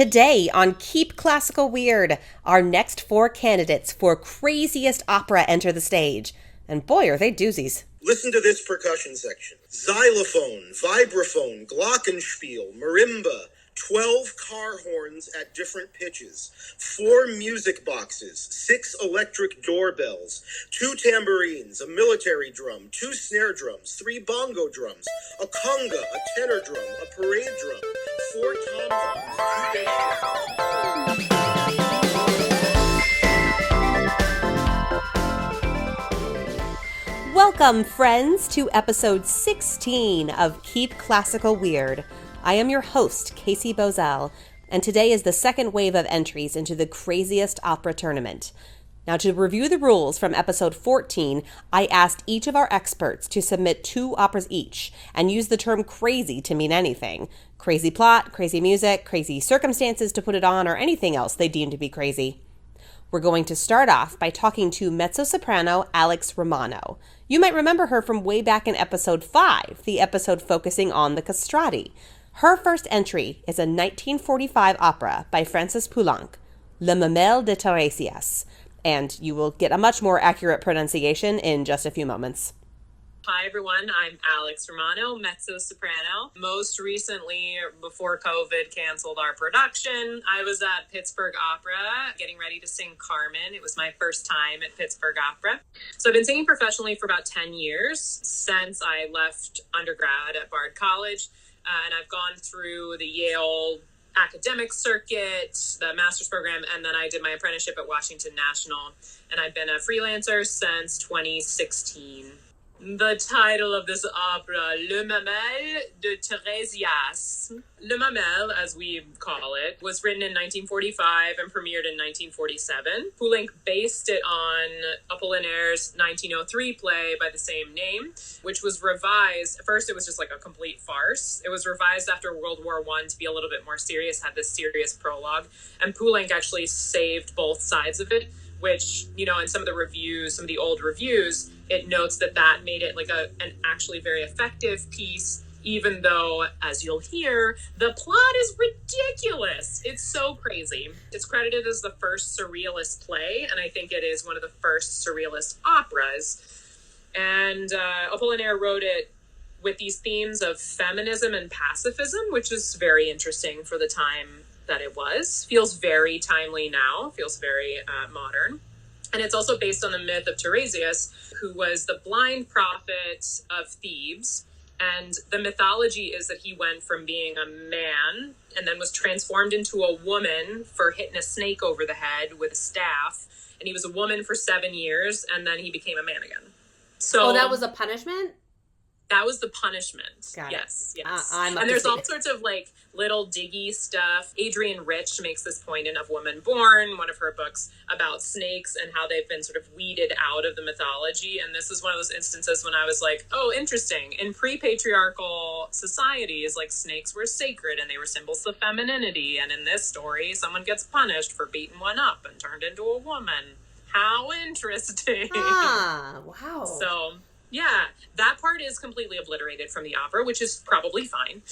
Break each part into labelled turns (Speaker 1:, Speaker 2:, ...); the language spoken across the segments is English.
Speaker 1: Today on Keep Classical Weird, our next 4 candidates for craziest opera enter the stage. And boy, are they doozies.
Speaker 2: Listen to this percussion section. Xylophone, vibraphone, glockenspiel, marimba, 12 car horns at different pitches, 4 music boxes, 6 electric doorbells, 2 tambourines, a military drum, 2 snare drums, 3 bongo drums, a conga, a tenor drum, a parade drum, 4 tom-toms, 2 bass drums.
Speaker 1: Welcome, friends, to episode 16 of Keep Classical Weird. I am your host, Casey Bozell, and today is the second wave of entries into the craziest opera tournament. Now, to review the rules from episode 14, I asked each of our experts to submit 2 operas each and use the term crazy to mean anything. Crazy plot, crazy music, crazy circumstances to put it on, or anything else they deem to be crazy. We're going to start off by talking to mezzo-soprano Alex Romano. You might remember her from way back in episode 5, the episode focusing on the castrati. Her first entry is a 1945 opera by Francis Poulenc, Le Mamelle de Tiresias, and you will get a much more accurate pronunciation in just a few moments.
Speaker 3: Hi everyone, I'm Alex Romano, mezzo-soprano. Most recently, before COVID canceled our production, I was at Pittsburgh Opera getting ready to sing Carmen. It was my first time at Pittsburgh Opera. So I've been singing professionally for about 10 years since I left undergrad at Bard College. And I've gone through the Yale academic circuit, the master's program, and then I did my apprenticeship at Washington National. And I've been a freelancer since 2016. The title of this opera, Le Mamelle de Tiresias. Le Mamelle, as we call it, was written in 1945 and premiered in 1947. Poulenc based it on Apollinaire's 1903 play by the same name, which was revised. At first, it was just like a complete farce. It was revised after World War I to be a little bit more serious, had this serious prologue. And Poulenc actually saved both sides of it, which, you know, in some of the reviews, some of the old reviews, it notes that made it like an actually very effective piece, even though, as you'll hear, the plot is ridiculous. It's so crazy. It's credited as the first surrealist play, and I think it is one of the first surrealist operas. And Apollinaire wrote it with these themes of feminism and pacifism, which is very interesting for the time that it was. Feels very timely now, feels very modern. And it's also based on the myth of Tiresias, who was the blind prophet of Thebes. And the mythology is that he went from being a man and then was transformed into a woman for hitting a snake over the head with a staff. And he was a woman for 7 years, and then he became a man again. So
Speaker 4: that was a punishment?
Speaker 3: That was the punishment.
Speaker 4: Got
Speaker 3: yes,
Speaker 4: it.
Speaker 3: yes.
Speaker 4: And
Speaker 3: there's all sorts of like little diggy stuff. Adrienne Rich makes this point in Of Woman Born, one of her books, about snakes and how they've been sort of weeded out of the mythology. And this is one of those instances when I was like, oh, interesting. In pre-patriarchal societies, like snakes were sacred and they were symbols of femininity. And in this story, someone gets punished for beating one up and turned into a woman. How interesting.
Speaker 4: Ah, wow.
Speaker 3: So yeah, that part is completely obliterated from the opera, which is probably fine.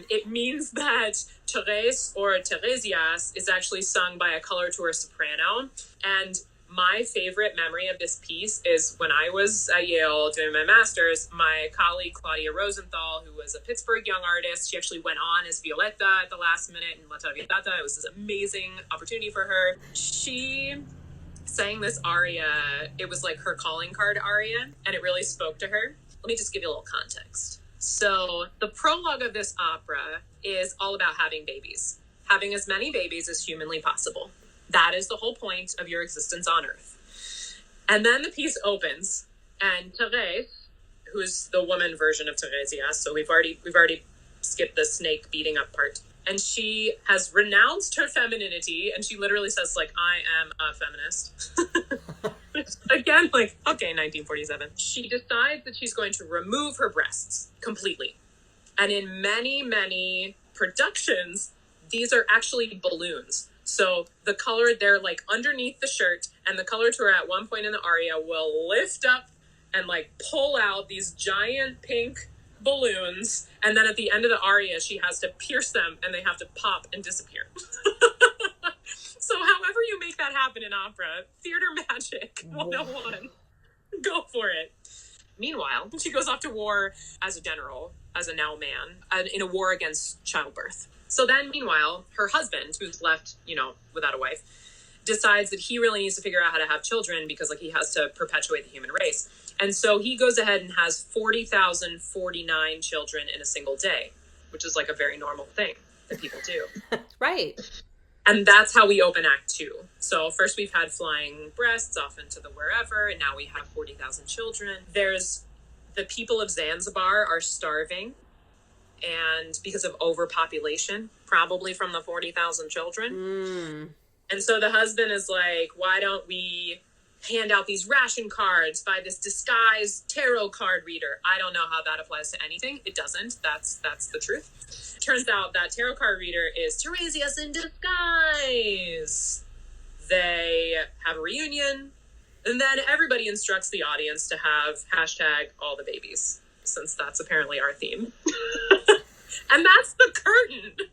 Speaker 3: It means that Thérèse or Tiresias is actually sung by a coloratura soprano. And my favorite memory of this piece is when I was at Yale doing my master's, my colleague Claudia Rosenthal, who was a Pittsburgh young artist, she actually went on as Violetta at the last minute in La Traviata. It was this amazing opportunity for her. She sang this aria. It was like her calling card aria, and it really spoke to her. Let me just give you a little context. So the prologue of this opera is all about having babies, having as many babies as humanly possible. That is the whole point of your existence on Earth. And then the piece opens, and Thérèse, who's the woman version of Tiresias, so we've already skipped the snake beating up part. And she has renounced her femininity, and she literally says, like, I am a feminist. Again, like, okay, 1947. She decides that she's going to remove her breasts completely. And in many, many productions, these are actually balloons. So the color, they're like underneath the shirt, and the coloratura at one point in the aria will lift up and like pull out these giant pink balloons, and then at the end of the aria, she has to pierce them, and they have to pop and disappear. So however you make that happen in opera, theater magic 101. Go for it. Meanwhile, she goes off to war as a general, as a now man, in a war against childbirth. So then, meanwhile, her husband, who's left, without a wife, decides that he really needs to figure out how to have children because, he has to perpetuate the human race. And so he goes ahead and has 40,049 children in a single day, which is a very normal thing that people do.
Speaker 4: Right.
Speaker 3: And that's how we open Act 2. So first we've had flying breasts off into the wherever, and now we have 40,000 children. The people of Zanzibar are starving, and because of overpopulation, probably from the 40,000 children. And so the husband is like, why don't we hand out these ration cards by this disguised tarot card reader? I don't know how that applies to anything. It doesn't. That's the truth. Turns out that tarot card reader is Tiresias in disguise. They have a reunion, and then everybody instructs the audience to have #AllTheBabies, since that's apparently our theme. And that's the curtain.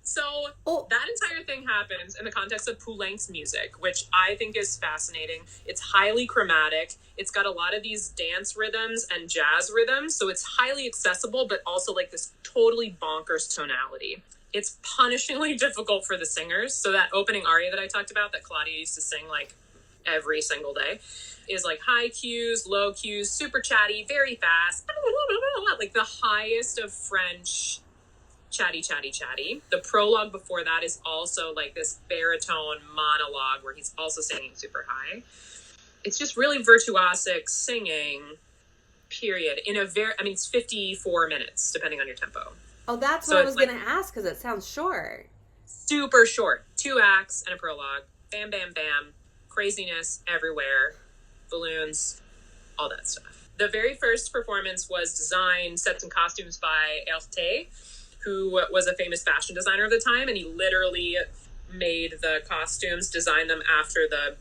Speaker 3: So that entire thing happens in the context of Poulenc's music, which I think is fascinating. It's highly chromatic. It's got a lot of these dance rhythms and jazz rhythms. So it's highly accessible, but also this totally bonkers tonality. It's punishingly difficult for the singers. So that opening aria that I talked about that Claudia used to sing every single day is high cues, low cues, super chatty, very fast, the highest of French chatty. The prologue before that is also this baritone monologue where he's also singing super high. It's just really virtuosic singing, period. It's 54 minutes, depending on your tempo.
Speaker 4: Oh, that's what I was going to ask, because it sounds short.
Speaker 3: Super short. 2 acts and a prologue. Bam, bam, bam. Craziness everywhere. Balloons. All that stuff. The very first performance was designed, sets and costumes by Herté, who was a famous fashion designer of the time, and he literally made the costumes, designed them after the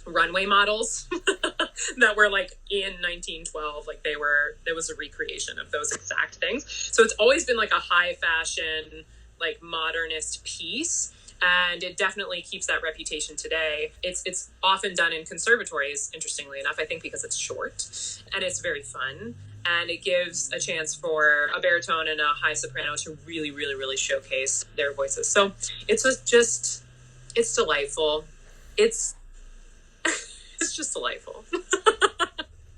Speaker 3: runway models that were in 1912. There was a recreation of those exact things. So it's always been a high fashion, modernist piece. And it definitely keeps that reputation today. It's often done in conservatories, interestingly enough, I think because it's short and it's very fun. And it gives a chance for a baritone and a high soprano to really, really, really showcase their voices. So it's delightful. It's just delightful.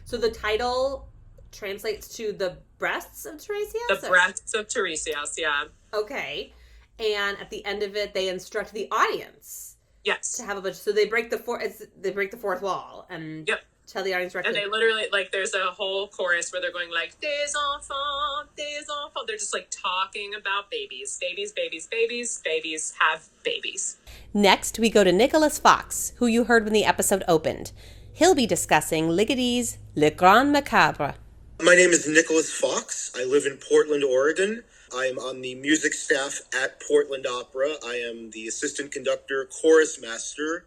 Speaker 4: So the title translates to The Breasts of Tiresias?
Speaker 3: The Breasts of Tiresias, yeah.
Speaker 4: Okay. And at the end of it, they instruct the audience.
Speaker 3: Yes.
Speaker 4: To have a bunch. So they break the fourth wall and tell the audience directly.
Speaker 3: And they literally there's a whole chorus where they're going des enfants, des enfants. They're just talking about babies, babies, babies, babies, babies have babies.
Speaker 1: Next, we go to Nicholas Fox, who you heard when the episode opened. He'll be discussing Ligody's Le Grand Macabre.
Speaker 2: My name is Nicholas Fox. I live in Portland, Oregon. I am on the music staff at Portland Opera. I am the assistant conductor, chorus master,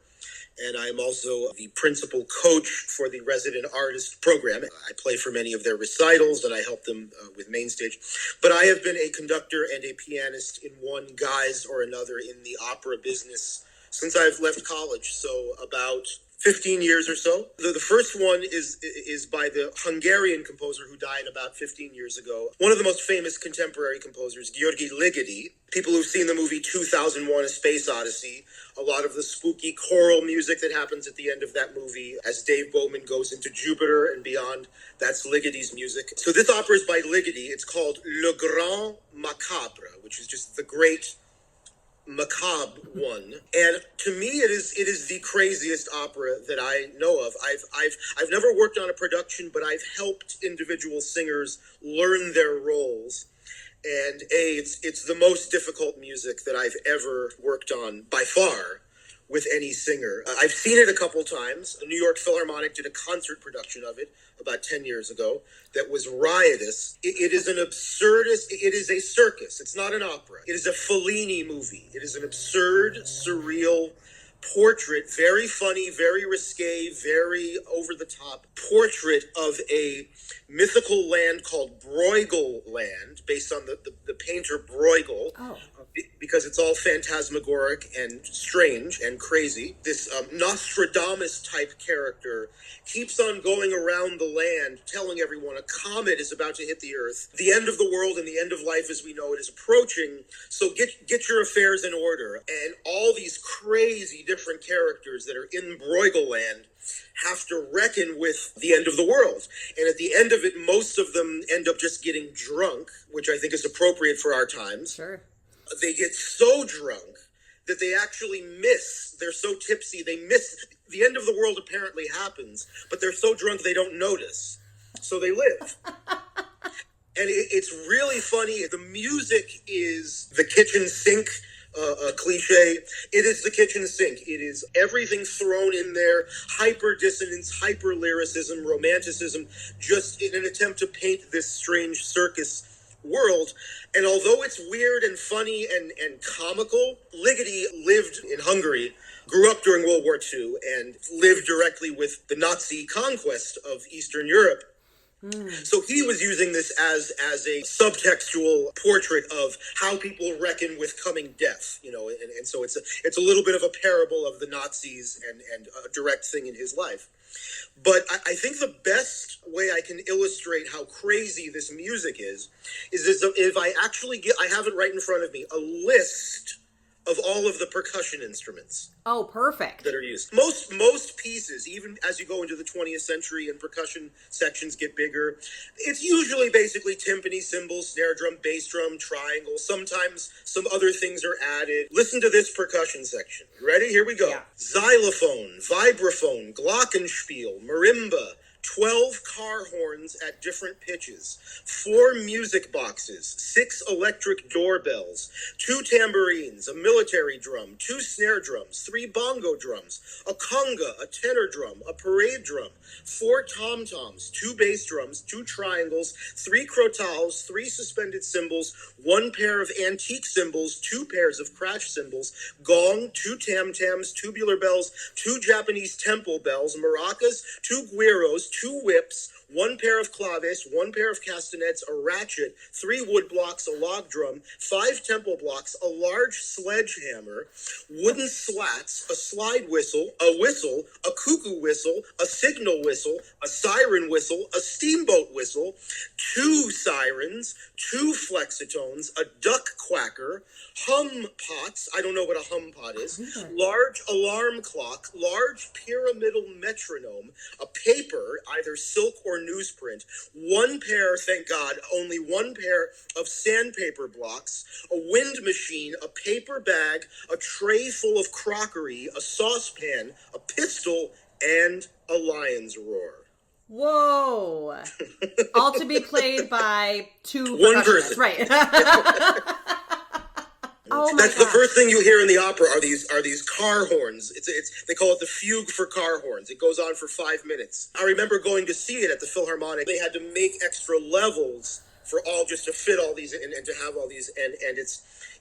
Speaker 2: and I am also the principal coach for the resident artist program. I play for many of their recitals, and I help them with main stage. But I have been a conductor and a pianist in one guise or another in the opera business since I've left college, so about 15 years or so. The first one is by the Hungarian composer who died about 15 years ago. One of the most famous contemporary composers, György Ligeti. People who've seen the movie 2001: A Space Odyssey, a lot of the spooky choral music that happens at the end of that movie as Dave Bowman goes into Jupiter and beyond, that's Ligeti's music. So this opera is by Ligeti. It's called Le Grand Macabre, which is just the great macabre one. And to me it is the craziest opera that I know of. I've never worked on a production, but I've helped individual singers learn their roles. And it's the most difficult music that I've ever worked on by far with any singer. I've seen it a couple times. The New York Philharmonic did a concert production of it about 10 years ago that was riotous. It is an absurdist, it is a circus. It's not an opera. It is a Fellini movie. It is an absurd, surreal, portrait, very funny, very risque, very over the top portrait of a mythical land called Bruegel Land, based on the painter Bruegel.
Speaker 4: Oh.
Speaker 2: Because it's all phantasmagoric and strange and crazy. This Nostradamus-type character keeps on going around the land telling everyone a comet is about to hit the Earth. The end of the world and the end of life as we know it is approaching, so get your affairs in order. And all these crazy different characters that are in Bruegel Land have to reckon with the end of the world. And at the end of it, most of them end up just getting drunk, which I think is appropriate for our times.
Speaker 4: Sure.
Speaker 2: They get so drunk that they actually miss. They're so tipsy, they miss. The end of the world apparently happens, but they're so drunk they don't notice. So they live. And it's really funny. The music is the kitchen sink cliche. It is the kitchen sink. It is everything thrown in there. Hyper dissonance, hyper lyricism, romanticism, just in an attempt to paint this strange circus world. And although it's weird and funny and comical, Ligeti lived in Hungary, grew up during World War II, and lived directly with the Nazi conquest of Eastern Europe. So he was using this as a subtextual portrait of how people reckon with coming death, and so it's a little bit of a parable of the Nazis and a direct thing in his life. But I think the best way I can illustrate how crazy this music is if I actually I have it right in front of me, a list of all of the percussion instruments.
Speaker 4: Oh, perfect.
Speaker 2: That are used. Most pieces, even as you go into the 20th century and percussion sections get bigger, it's usually basically timpani, cymbals, snare drum, bass drum, triangle. Sometimes some other things are added. Listen to this percussion section. You ready? Here we go.
Speaker 4: Yeah.
Speaker 2: Xylophone, vibraphone, glockenspiel, marimba, 12 car horns at different pitches, 4 music boxes, 6 electric doorbells, 2 tambourines, a military drum, 2 snare drums, 3 bongo drums, a conga, a tenor drum, a parade drum, 4 tom-toms, 2 bass drums, 2 triangles, 3 crotales, 3 suspended cymbals, 1 pair of antique cymbals, 2 pairs of crash cymbals, gong, 2 tam-tams, tubular bells, 2 Japanese temple bells, maracas, 2 guiros, 2 whips, 1 pair of claves, 1 pair of castanets, a ratchet, 3 wood blocks, a log drum, 5 temple blocks, a large sledgehammer, wooden slats, a slide whistle, a cuckoo whistle, a signal whistle, a siren whistle, a steamboat whistle, 2 sirens, 2 flexitones, a duck quacker, hum pots, I don't know what a hum pot is, large alarm clock, large pyramidal metronome, a paper, either silk or newsprint, 1 pair, thank God, only 1 pair of sandpaper blocks, a wind machine, a paper bag, a tray full of crockery, a saucepan, a pistol, and a lion's roar.
Speaker 4: Whoa. All to be played by 2
Speaker 2: One person.
Speaker 4: Right. Oh my
Speaker 2: That's
Speaker 4: God.
Speaker 2: the first thing you hear in the opera are these car horns. It's they call it the fugue for car horns. It goes on for 5 minutes. I remember going to see it at the Philharmonic. They had to make extra levels for all just to fit all these and to have all these and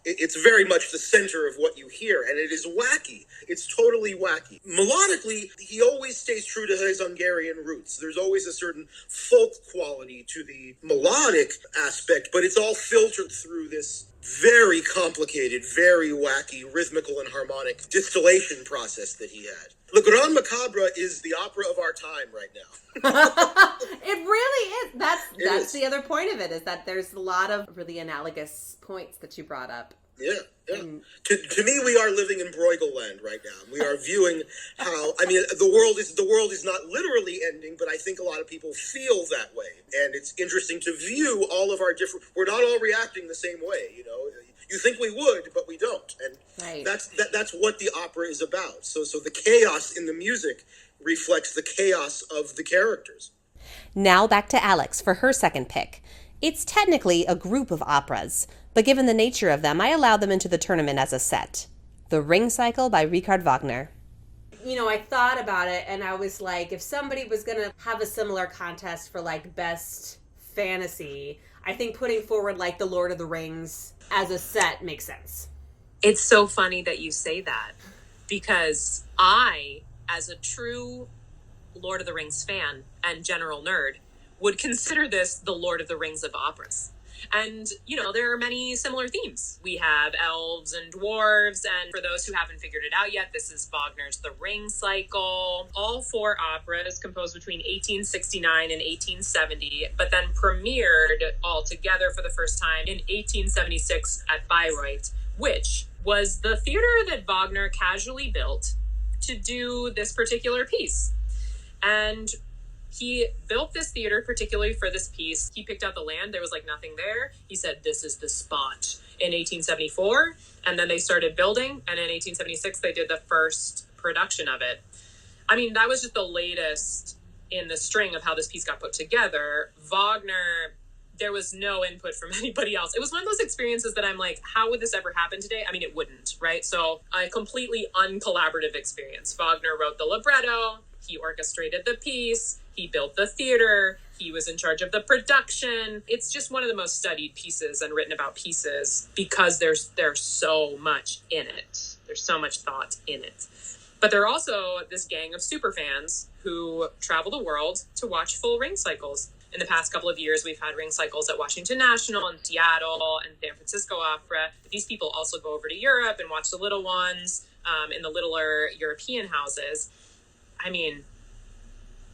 Speaker 2: it's very much the center of what you hear, and it is wacky. It's totally wacky. Melodically, he always stays true to his Hungarian roots. There's always a certain folk quality to the melodic aspect, but it's all filtered through this very complicated, very wacky, rhythmical and harmonic distillation process that he had. Le Grand Macabre is the opera of our time right now.
Speaker 4: It really is. That's
Speaker 2: is.
Speaker 4: the other point of it, is that there's a lot of really analogous points that you brought up.
Speaker 2: Yeah. To me, we are living in Bruegel land right now. We are viewing how, the world is not literally ending, but I think a lot of people feel that way. And it's interesting to view all of our different, we're not all reacting the same way, You think we would, but we don't. And
Speaker 4: Right.
Speaker 2: that's what the opera is about. So the chaos in the music reflects the chaos of the characters.
Speaker 1: Now back to Alex for her second pick. It's technically a group of operas, but given the nature of them, I allowed them into the tournament as a set. The Ring Cycle by Richard Wagner.
Speaker 4: I thought about it, and I was like, if somebody was going to have a similar contest for, best fantasy, I think putting forward, The Lord of the Rings as a set makes sense.
Speaker 3: It's so funny that you say that, because I, as a true Lord of the Rings fan and general nerd, would consider this the Lord of the Rings of operas. And, you know, there are many similar themes. We have elves and dwarves, and for those who haven't figured it out yet, this is Wagner's The Ring Cycle. All 4 operas composed between 1869 and 1870, but then premiered all together for the first time in 1876 at Bayreuth, which was the theater that Wagner casually built to do this particular piece. And he built this theater particularly for this piece. He picked out the land. There was like nothing there. He said, this is the spot in 1874. And then they started building. And in 1876, they did the first production of it. I mean, that was just the latest in the string of how this piece got put together. Wagner, there was no input from anybody else. It was one of those experiences that I'm like, how would this ever happen today? I mean, it wouldn't, right? So a completely uncollaborative experience. Wagner wrote the libretto. He orchestrated the piece. He built the theater. He was in charge of the production. It's just one of the most studied pieces and written about pieces because there's so much in it. There's so much thought in it. But there are also this gang of super fans who travel the world to watch full ring cycles. In the past couple of years, we've had ring cycles at Washington National and Seattle and San Francisco Opera. But these people also go over to Europe and watch the little ones in the littler European houses. I mean,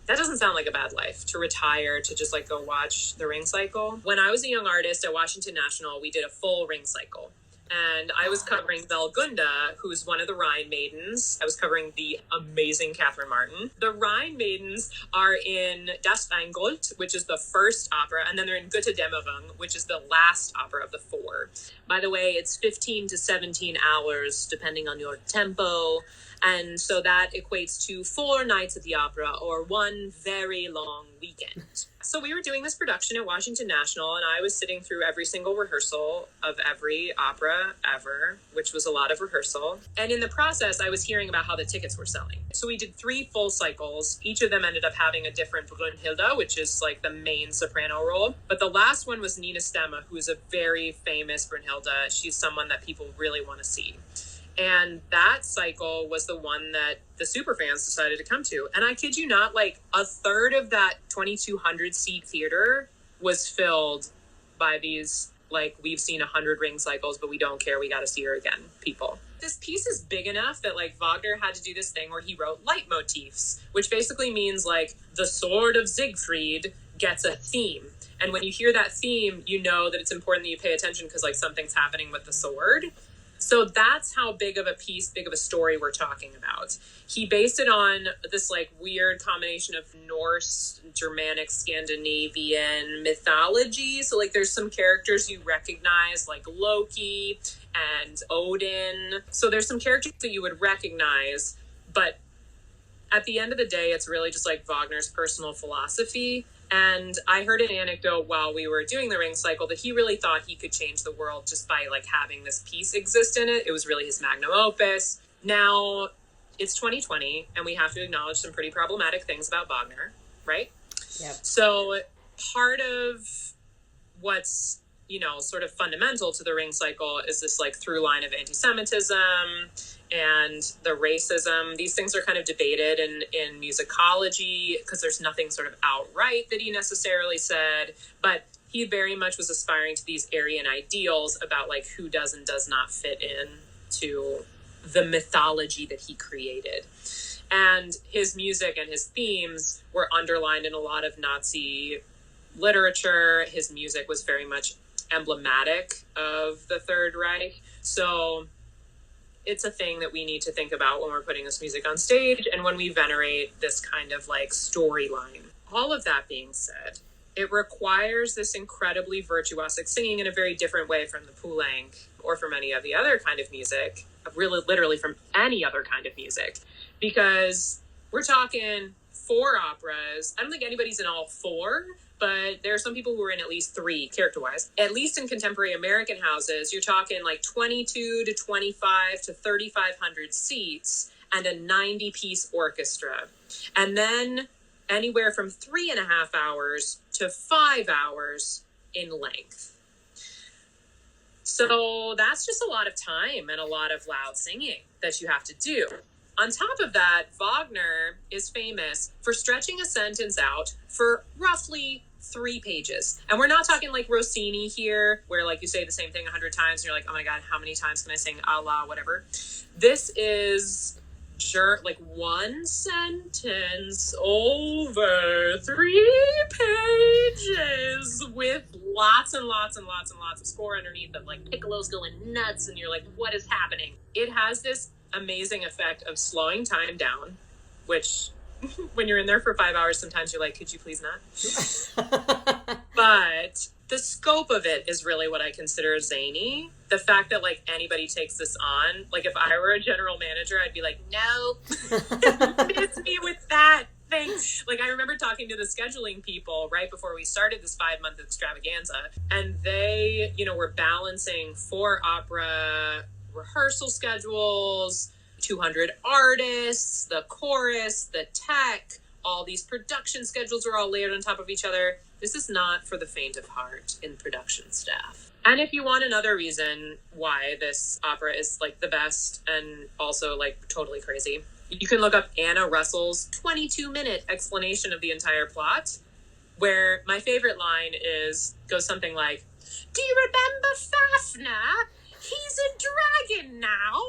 Speaker 3: that doesn't sound like a bad life, to retire, to just like go watch the ring cycle. When I was a young artist at Washington National, we did a full ring cycle. And I was covering Belgunda, who's one of the Rhine Maidens. I was covering the amazing Catherine Martin. The Rhine Maidens are in Das Rheingold, which is the first opera, and then they're in Götterdämmerung, which is the last opera of the 4. By the way, it's 15 to 17 hours, depending on your tempo. And so that equates to 4 nights at the opera or one very long weekend. So we were doing this production at Washington National, and I was sitting through every single rehearsal of every opera ever, which was a lot of rehearsal. And in the process, I was hearing about how the tickets were selling. So we did 3 full cycles. Each of them ended up having a different Brünnhilde, which is like the main soprano role. But the last one was Nina Stemme, who's a very famous Brünnhilde. She's someone that people really want to see. And that cycle was the one that the superfans decided to come to. And I kid you not, like a third of that 2,200 seat theater was filled by these, like, we've seen 100 ring cycles, but we don't care. We got to see her again, people. This piece is big enough that like Wagner had to do this thing where he wrote leitmotifs, which basically means like the sword of Siegfried gets a theme. And when you hear that theme, you know that it's important that you pay attention because like something's happening with the sword. So that's how big of a piece, big of a story we're talking about. He based it on this like weird combination of Norse, Germanic, Scandinavian mythology. So like there's some characters you recognize like Loki and Odin. So there's some characters that you would recognize, but at the end of the day, it's really just like Wagner's personal philosophy. And I heard an anecdote while we were doing the ring cycle that he really thought he could change the world just by like having this piece exist in it. It was really his magnum opus. Now it's 2020 and we have to acknowledge some pretty problematic things about Wagner, right?
Speaker 4: Yep.
Speaker 3: So part of what's, you know, sort of fundamental to the ring cycle is this like through line of anti-Semitism and the racism. These things are kind of debated in musicology because there's nothing sort of outright that he necessarily said, but he very much was aspiring to these Aryan ideals about like who does and does not fit in to the mythology that he created. And his music and his themes were underlined in a lot of Nazi literature. His music was very much emblematic of the Third Reich. So it's a thing that we need to think about when we're putting this music on stage and when we venerate this kind of like storyline. All of that being said, it requires this incredibly virtuosic singing in a very different way from the Poulenc or from any of the other kind of music, really literally from any other kind of music, because we're talking 4 operas. I don't think anybody's in all 4, but there are some people who are in at least 3 character-wise. At least in contemporary American houses, you're talking like 22 to 25 to 3,500 seats and a 90-piece orchestra. And then anywhere from 3.5 hours to 5 hours in length. So that's just a lot of time and a lot of loud singing that you have to do. On top of that, Wagner is famous for stretching a sentence out for roughly 3 pages. And we're not talking like Rossini here, where like you say the same thing 100 times and you're like, oh my God, how many times can I sing a la whatever? This is like one sentence over 3 pages with lots and lots and lots and lots of score underneath of like piccolo's going nuts and you're like, what is happening? It has this amazing effect of slowing time down, which when you're in there for 5 hours, sometimes you're like, could you please not? But the scope of it is really what I consider zany. The fact that like anybody takes this on, like if I were a general manager, I'd be like, no, miss me with that thing. Like I remember talking to the scheduling people right before we started this 5-month extravaganza, and they, were balancing 4 opera rehearsal schedules, 200 artists, the chorus, the tech, all these production schedules are all layered on top of each other. This is not for the faint of heart in production staff. And if you want another reason why this opera is like the best and also like totally crazy, you can look up Anna Russell's 22-minute explanation of the entire plot, where my favorite line goes something like, do you remember Fafner? He's a dragon now.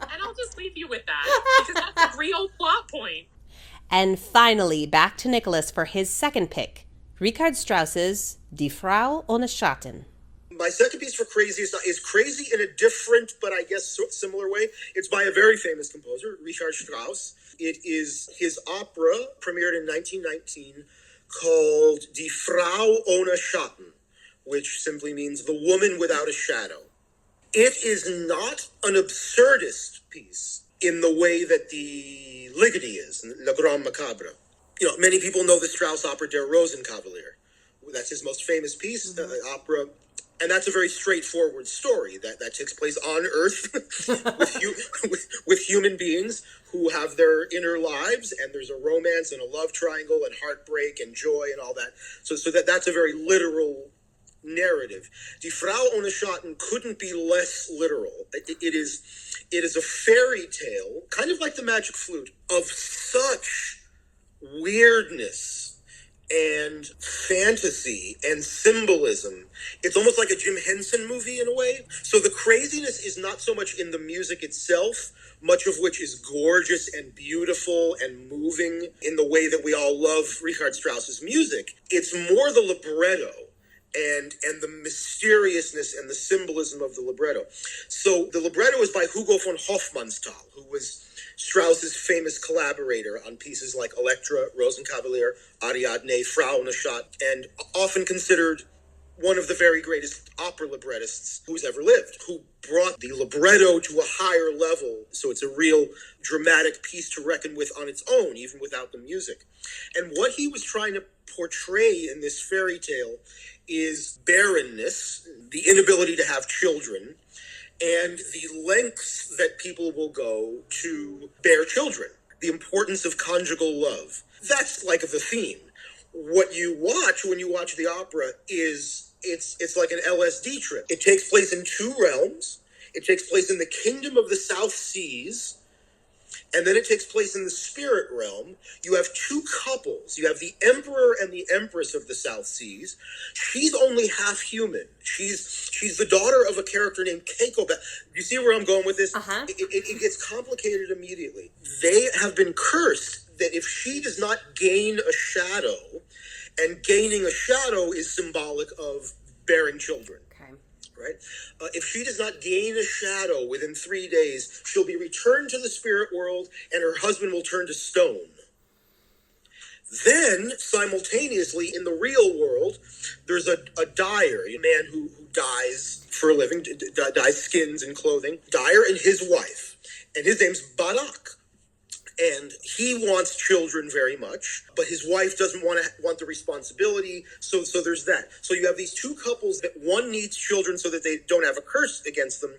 Speaker 3: And I'll just leave you with that, because that's a real plot point.
Speaker 1: And finally, back to Nicholas for his second pick, Richard Strauss's Die Frau ohne Schatten.
Speaker 2: My second piece for Crazy is crazy in a different, but I guess similar way. It's by a very famous composer, Richard Strauss. It is his opera, premiered in 1919, called Die Frau ohne Schatten, which simply means the woman without a shadow. It is not an absurdist piece in the way that the Ligeti is, Le Grand Macabre. Many people know the Strauss opera Der Rosenkavalier. That's his most famous piece, opera. And that's a very straightforward story that takes place on Earth with human beings who have their inner lives, and there's a romance and a love triangle and heartbreak and joy and all that. So that's a very literal narrative. Die Frau ohne Schatten couldn't be less literal. It is a fairy tale, kind of like the Magic Flute, of such weirdness and fantasy and symbolism. It's almost like a Jim Henson movie in a way. So the craziness is not so much in the music itself, much of which is gorgeous and beautiful and moving in the way that we all love Richard Strauss's music. It's more the libretto and the mysteriousness and the symbolism of the libretto. So the libretto is by Hugo von Hofmannsthal, who was Strauss's famous collaborator on pieces like Elektra, Rosenkavalier, Ariadne, Frau ohne Schatten, and often considered one of the very greatest opera librettists who's ever lived, who brought the libretto to a higher level. So it's a real dramatic piece to reckon with on its own, even without the music. And what he was trying to portray in this fairy tale is barrenness, the inability to have children, and the lengths that people will go to bear children, the importance of conjugal love. That's like the theme. What you watch when you watch the opera is it's like an LSD trip. It takes place in 2 realms. It takes place in the kingdom of the South Seas, and then it takes place in the spirit realm. You have 2 couples. You have the emperor and the empress of the South Seas. She's only half human. She's the daughter of a character named Keiko. You see where I'm going with this?
Speaker 4: Uh-huh.
Speaker 2: It gets complicated immediately. They have been cursed that if she does not gain a shadow, and gaining a shadow is symbolic of bearing children. Right? If she does not gain a shadow within 3 days, she'll be returned to the spirit world and her husband will turn to stone. Then, simultaneously, in the real world, there's a dyer, a man who dyes for a living, dyes skins and clothing. Dyer and his wife. And his name's Barak. And he wants children very much, but his wife doesn't want the responsibility. So there's that. So you have these 2 couples that one needs children so that they don't have a curse against them.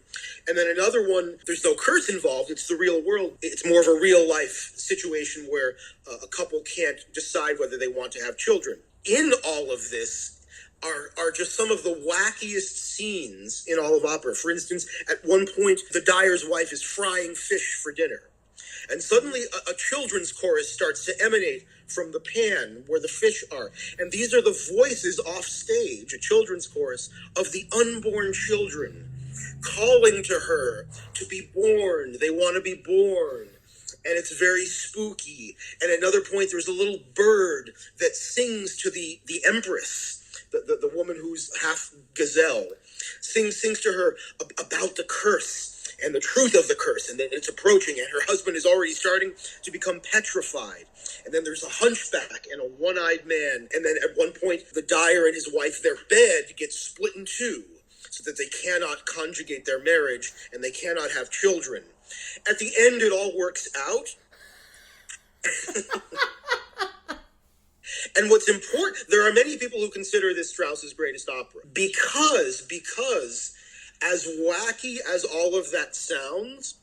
Speaker 2: And then another one, there's no curse involved. It's the real world. It's more of a real life situation where a couple can't decide whether they want to have children. In all of this, are just some of the wackiest scenes in all of opera. For instance, at one point, the dyer's wife is frying fish for dinner. And suddenly a children's chorus starts to emanate from the pan where the fish are. And these are the voices off stage, a children's chorus, of the unborn children calling to her to be born. They want to be born. And it's very spooky. And at another point, there's a little bird that sings to the empress, the woman who's half gazelle, sings to her about the curse and the truth of the curse, and that it's approaching, and her husband is already starting to become petrified. And then there's a hunchback and a one-eyed man, and then at one point, the dyer and his wife, their bed gets split in two, so that they cannot conjugate their marriage, and they cannot have children. At the end, it all works out. And what's important, there are many people who consider this Strauss's greatest opera, because as wacky as all of that sounds,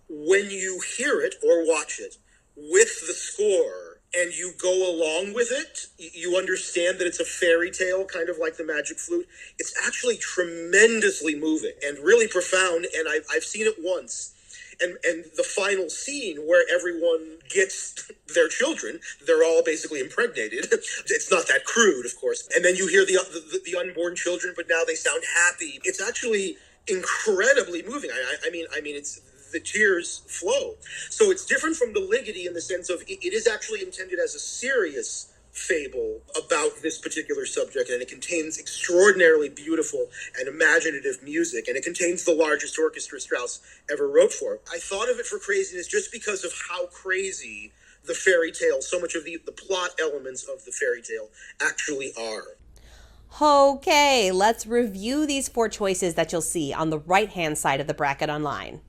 Speaker 2: when you hear it or watch it with the score and you go along with it, you understand that it's a fairy tale, kind of like the Magic Flute. It's actually tremendously moving and really profound, and I've seen it once. And the final scene where everyone gets their children, they're all basically impregnated. It's not that crude, of course. And then you hear the unborn children, but now they sound happy. It's actually incredibly moving. I mean, it's the tears flow. So it's different from the Ligeti in the sense of it is actually intended as a serious fable about this particular subject, and it contains extraordinarily beautiful and imaginative music, and it contains the largest orchestra Strauss ever wrote for. I thought of it for craziness just because of how crazy the fairy tale, so much of the plot elements of the fairy tale actually are.
Speaker 1: Okay, let's review these 4 choices that you'll see on the right-hand side of the bracket online.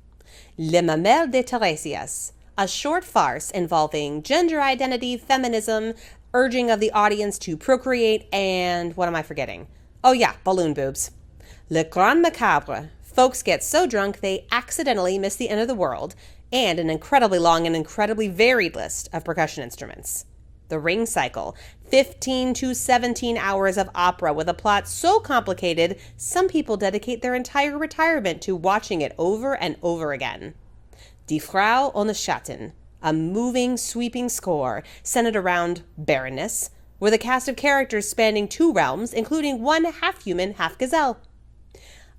Speaker 1: Les Mamelles de Tiresias, a short farce involving gender identity, feminism, urging of the audience to procreate, and what am I forgetting? Oh yeah, balloon boobs. Le Grand Macabre. Folks get so drunk they accidentally miss the end of the world, and an incredibly long and incredibly varied list of percussion instruments. The Ring Cycle. 15 to 17 hours of opera with a plot so complicated, some people dedicate their entire retirement to watching it over and over again. Die Frau ohne Schatten. A moving, sweeping score centered around barrenness, with a cast of characters spanning 2 realms, including one half-human, half-gazelle.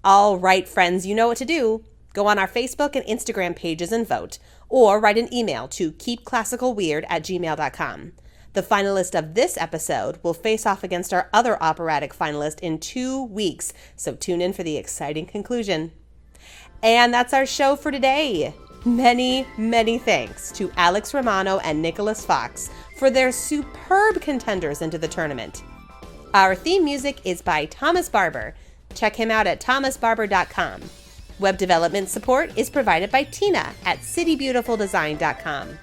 Speaker 1: All right, friends, you know what to do. Go on our Facebook and Instagram pages and vote, or write an email to keepclassicalweird@gmail.com. The finalist of this episode will face off against our other operatic finalist in 2 weeks, so tune in for the exciting conclusion. And that's our show for today. Many, many thanks to Alex Romano and Nicholas Fox for their superb contenders into the tournament. Our theme music is by Thomas Barber. Check him out at thomasbarber.com. Web development support is provided by Tina at citybeautifuldesign.com.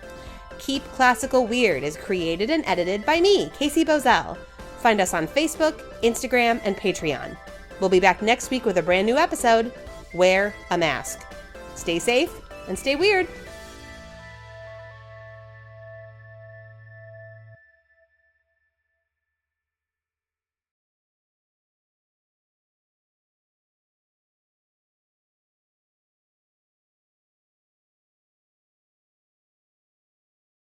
Speaker 1: Keep Classical Weird is created and edited by me, Casey Bozell. Find us on Facebook, Instagram, and Patreon. We'll be back next week with a brand new episode. Wear a mask. Stay safe and stay weird.